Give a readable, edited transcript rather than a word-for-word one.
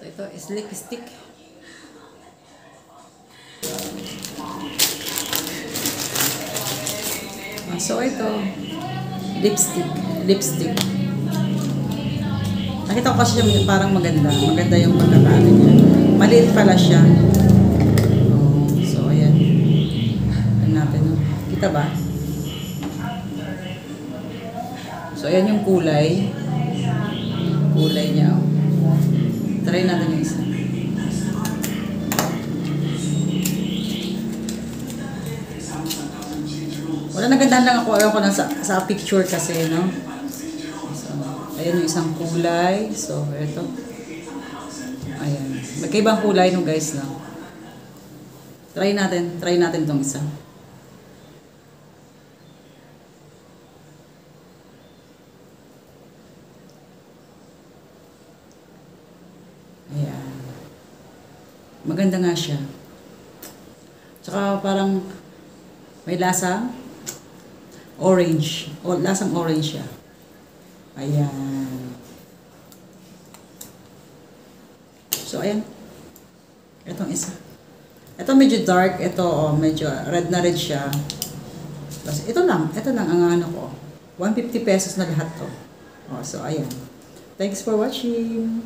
So, ito is lipstick. So, ito, lipstick. Nakita ko kasi siya parang maganda. Maganda yung pagkakaano niya. Maliit pala siya. Oh, so, ayan. Ayan natin. Kita ba? So, ayan yung kulay. Kulay niya. Try natin yung isa. Wala, nagandahan lang ako. Ayaw ko lang sa picture kasi, no? So, ayan yung isang kulay. So, ito. Ayan. Magkaibang kulay, no, guys, no? Try natin itong isa. Ayan. Maganda nga siya. Tsaka parang may lasang orange. O, lasang orange siya. Ayan. So, ayan. Itong isa. Ito medyo dark. Ito, medyo red na red siya. Tapos, ito lang ang ano ko. 150 pesos na lahat to. Oh, so, ayan. Thanks for watching.